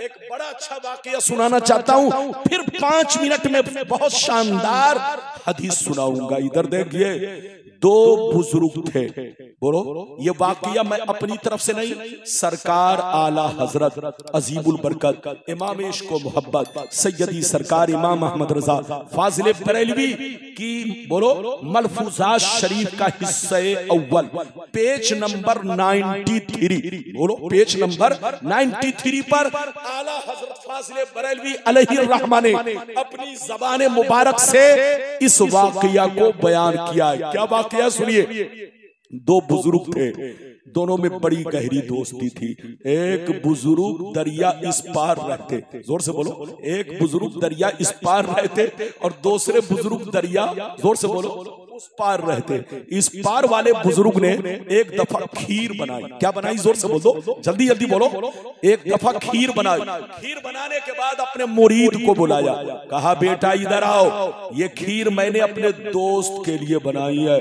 एक बड़ा अच्छा वाकया सुनाना चाहता हूँ, फिर 5 मिनट में बहुत शानदार हदीस सुनाऊंगा। इधर देखिए, 2 बुजुर्ग थे। बोलो, ये वाकया मैं अपनी तरफ से नहीं, सरकार आला हजरत अजीबुल बरकत इमाम इश्क व मोहब्बत सैयदी सरकार इमाम अहमद रजा फाजिल बरेलवी की बोलो मलफूजात शरीफ का हिस्सा अव्वल, पेज नंबर 93। बोलो, पेज नंबर 93 पर आला हजरत फाजिल बरेलवी अलैहि रहमा ने अपनी ज़बान मुबारक से इस वाकया को बयान किया है। क्या वाकया सुनिए। 2 बुजुर्ग थे, दोनों में बड़ी गहरी दोस्ती थी। एक बुजुर्ग दरिया इस पार रहते, जोर से बोलो, एक बुजुर्ग दरिया इस पार रहते और दूसरे बुजुर्ग दरिया, जोर से बोलो, उस पार रहते। इस पार वाले बुजुर्ग ने एक दफा खीर बनाई। क्या बनाई? जोर से बोलो, जल्दी जल्दी बोलो। एक दफा खीर बनाई। खीर बनाने के बाद अपने मुरीद को बुलाया, कहा बेटा इधर आओ, ये खीर मैंने अपने दोस्त के लिए बनाई है।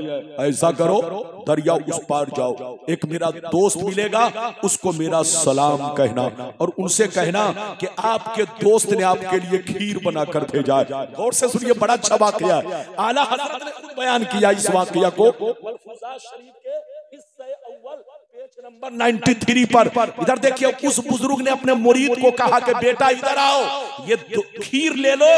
ऐसा करो, दरिया उस पार जाओ, एक मेरा दोस्त मिलेगा, उसको मेरा सलाम कहना और उनसे कहना कि आपके दोस्त ने आपके लिए खीर बनाकर भेजा है। गौर से सुनिए, बड़ा अच्छा वाकया है। आला हज़रत ने खुद बयान किया इस वाकया को मलफूजात शरीफ के हिस्से अव्वल, पेज नंबर 93 पर। इधर देखिए, उस बुजुर्ग ने अपने मुरीद को कहा कि बेटा इधर आओ, ये खीर ले लो,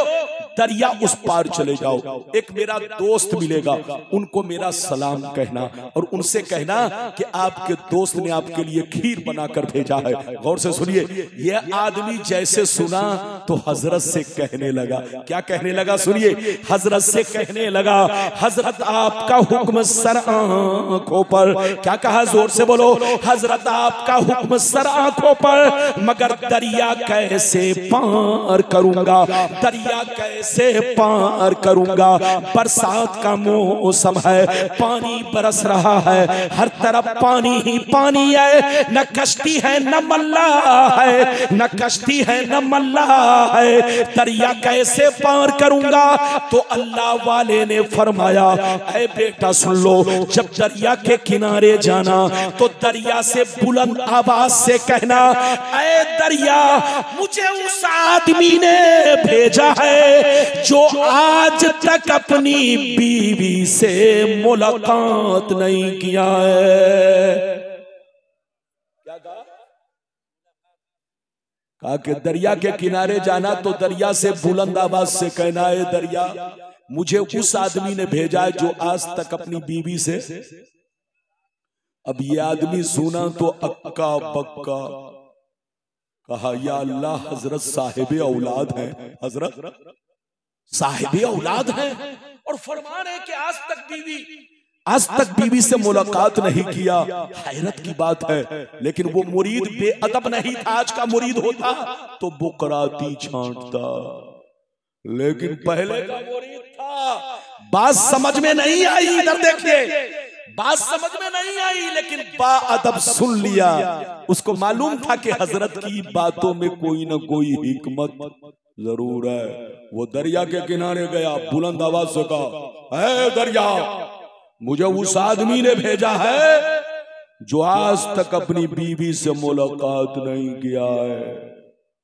दरिया उस पार चले जाओ, एक मेरा दोस्त मिलेगा, उनको मेरा सलाम कहना और उनसे कहना कि आपके दोस्त ने आपके लिए खीर बनाकर भेजा है। गौर से सुनिए, ये आदमी जैसे सुना तो हजरत से कहने लगा। क्या कहने लगा? सुनिए, हजरत से कहने लगा, हजरत आपका हुक्म सर आंखों पर। क्या कहा? जोर से बोलो, हजरत आपका हुक्म सर आंखों पर, मगर दरिया कैसे पार करूंगा, दरिया कैसे पार करूंगा। बरसात का मौसम है, पानी बरस रहा है, हर तरफ पानी ही पानी है, न कश्ती है न मल्ला है, न कश्ती है न मल्ला है, दरिया कैसे पार करूंगा। तो अल्लाह वाले ने फरमाया, ऐ बेटा सुन लो, जब दरिया के किनारे जाना तो दरिया से बुलंद आवाज से कहना, ऐ दरिया, मुझे उस आदमी ने भेजा है जो आज तक अपनी बीवी से मुलाकात नहीं किया है। क्या कहा कि दरिया के किनारे जाना तो दरिया से बुलंद आवाज से कहना है, दरिया, मुझे उस आदमी ने भेजा है जो आज तक अपनी बीवी से। अब ये आदमी सुना तो अक्का बक्का, कहा या अल्लाह, हजरत साहिब औलाद है, हजरत साहिब औलाद है और फरमान है कि आज तक बीवी से मुलाकात नहीं किया। हैरत की बात है, लेकिन वो मुरीद बेअदब नहीं था। आज का मुरीद होता तो बुकराती छांटता, लेकिन पहले का मुरीद था। बात समझ में नहीं आई, इधर देखिए, बात समझ में नहीं आई, लेकिन बाअदब सुन लिया। उसको मालूम था कि हजरत की बातों में कोई ना कोई हिकमत जरूर है। वो दरिया के किनारे गया, बुलंद आवाज से कहा, ऐ दरिया, मुझे उस आदमी ने भेजा है जो आज तक अपनी बीवी से मुलाकात नहीं किया है।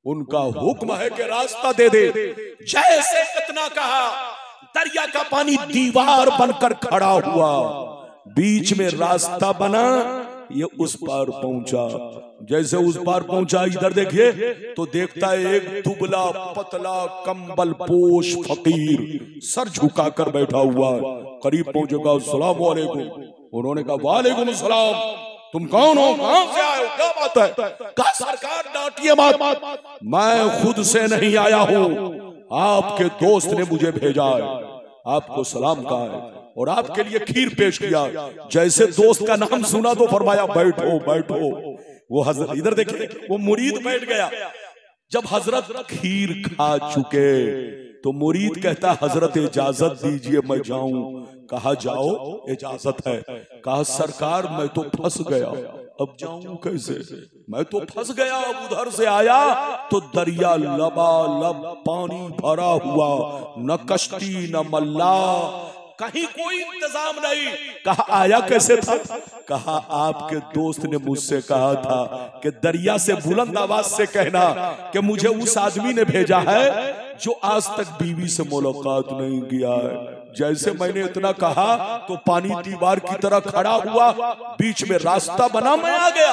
उनका हुक्म है कि रास्ता दे दे। जैसे इतना कहा, दरिया का पानी दीवार बनकर खड़ा हुआ, बीच में रास्ता बना, ये उस पार पहुंचा। जैसे उस पार पहुंचा, इधर देखिए तो देखता है एक दुबला पतला कंबल पोश फकीर सर झुकाकर बैठा हुआ। करीब पहुंचेगा, अस्सलाम वालेकुम। उन्होंने कहा वालेकुम सलाम, तुम कौन हो, कहां से आए हो, क्या बात है? कहा सरकार डांटिए मत, मैं खुद से नहीं आया हूं, आपके दोस्त ने मुझे भेजा है, आपको सलाम कहा है और आपके लिए खीर पेश किया। जैसे दोस्त का नाम सुना तो फरमाया बैठो बैठो। वो हजरत, इधर देखिए, वो मुरीद बैठ गया। जब हजरत खीर खा चुके तो मुरीद कहता, हजरत इजाजत दीजिए मैं जाऊं। कहा जाओ, इजाजत है। कहा सरकार मैं तो फंस गया, अब जाऊं कैसे, मैं तो फंस गया। उधर से आया तो दरिया लबालब पानी भरा हुआ, न कश्ती न मल्ला, कहीं कोई इंतजाम नहीं। कहा आया कैसे था? कहा आपके दोस्त ने मुझसे कहा था कि दरिया से बुलंद आवाज से कहना कि मुझे उस आदमी ने भेजा है जो आज तक बीवी से मुलाकात नहीं किया है। जैसे मैंने इतना कहा तो पानी दीवार की तरह खड़ा हुआ, बीच में रास्ता बना, मैं आ गया।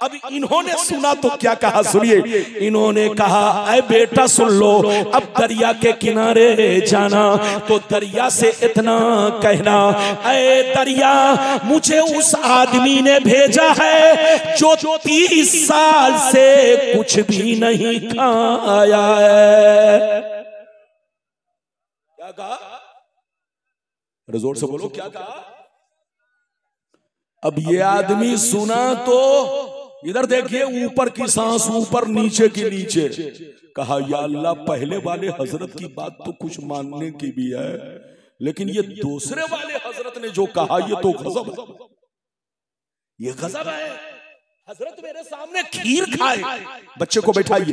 अब इन्होंने सुना तो क्या कहा, सुनिए। इन्होंने कहा ऐ बेटा सुन लो, अब दरिया के किनारे जाना तो दरिया से इतना कहना, ऐ दरिया मुझे उस आदमी ने भेजा है जो 30 साल से कुछ भी नहीं खाया है। क्या कहा? जोर से बोलो, क्या कहा? अब ये आदमी सुना तो इधर देखिए, ऊपर की सांस ऊपर, नीचे की नीचे। कहा या अल्लाह, पहले वाले हजरत की बात तो कुछ मानने की भी है, लेकिन ये दूसरे वाले हजरत ने जो कहा ये तो गजब है, ये गजब है। हजरत मेरे सामने खीर खाए, बच्चे को बैठाइए,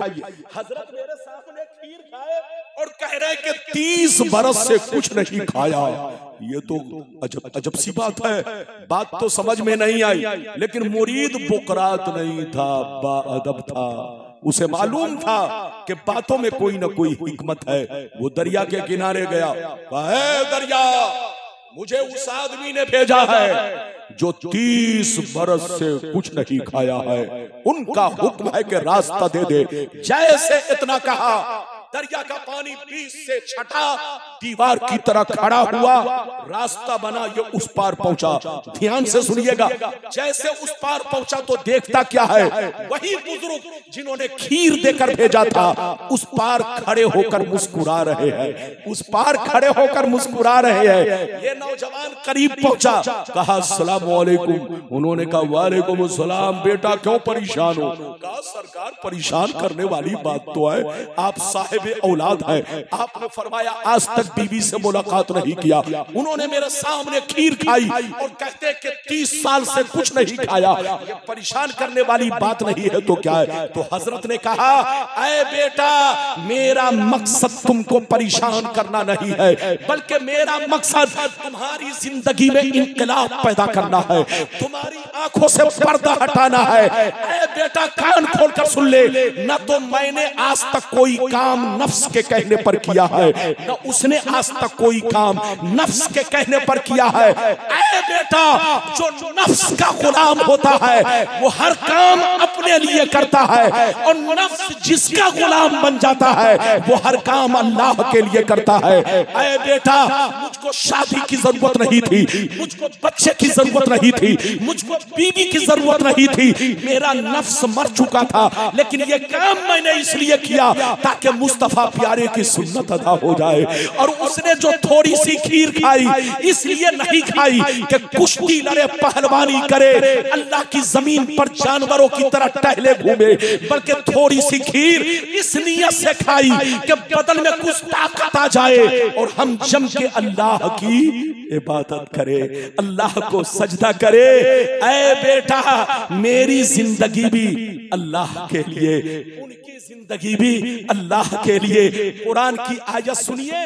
हजरत मेरे सामने खीर खाए और कह रहे कि 30 बरस से कुछ नहीं खाया। ये तो अजब अजब सी बात है। बात तो समझ में नहीं आई, लेकिन मुरीद बुकरात नहीं था, बाअदब था। उसे मालूम था कि बातों में कोई ना कोई हिकमत है। वो दरिया के किनारे गया, कहा दरिया मुझे उस आदमी ने भेजा है जो 30 बरस से कुछ नहीं खाया है, उनका हुक्म है कि रास्ता दे दे। जैसे इतना कहा, दरिया का पानी बीच से छटा, दीवार की तरह खड़ा हुआ, रास्ता बना, ये उस पार पहुंचा। ध्यान से सुनिएगा, जैसे उस पार पहुंचा तो देखता क्या है, वही बुजुर्ग जिन्होंने खीर देकर भेजा था उस पार खड़े होकर मुस्कुरा रहे हैं, उस पार खड़े होकर मुस्कुरा रहे हैं। ये नौजवान करीब पहुंचा, कहा अस्सलाम वालेकुम। उन्होंने कहा वालेकुम सलाम। बेटा क्यों परेशान हो? कहा सरकार परेशान करने वाली बात तो है, आप साहिब औलाद है, आपने फरमाया आज तक बीवी से मुलाकात नहीं किया। उन्होंने मेरे सामने खीर खाई और कहते कि 30 साल से कुछ नहीं खाया। ये परेशान करने वाली बात नहीं है तो क्या है? तो हजरत ने कहा ऐ बेटा, मेरा मकसद तुमको परेशान करना नहीं है, बल्कि मेरा मकसद तुम्हारी जिंदगी में इंकलाब पैदा करना है, तुम्हारी आंखों से पर्दा हटाना है। ऐ बेटा कान खोलकर सुन ले, न तो मैंने आज तक कोई काम नफ्स के कहने पर किया है, न उसने आज तक कोई काम नफ्स के कहने पर किया है। ऐ बेटा, जो नफ्स का गुलाम होता है वो हर काम अपने लिए करता है, और नफ्स जिसका गुलाम बन जाता है वो हर काम अल्लाह के लिए करता है। ऐ बेटा, मुझको शादी की जरूरत नहीं थी, मुझको बच्चे की जरूरत नहीं थी, मुझको बीवी की जरूरत नहीं थी, मेरा नफ्स मर चुका था, लेकिन ये काम मैंने इसलिए किया ताकि मुस्तफा प्यारे की सुन्नत अदा हो जाए। और उसने जो थोड़ी सी खीर खाई, इसलिए नहीं खाई कि कुश्ती लड़े, पहलवानी करे, अल्लाह की जमीन पर जानवरों की तरह टहले घूमे, बल्कि थोड़ी सी खीर इस नियत से खाई कि बदन में कुछ ताकत आ जाए और हम जम के अल्लाह की इबादत करे, अल्लाह को सजदा करे। ऐ बेटा, मेरी जिंदगी भी अल्लाह के लिए, उनकी जिंदगी भी अल्लाह के लिए। कुरान की आयत सुनिए।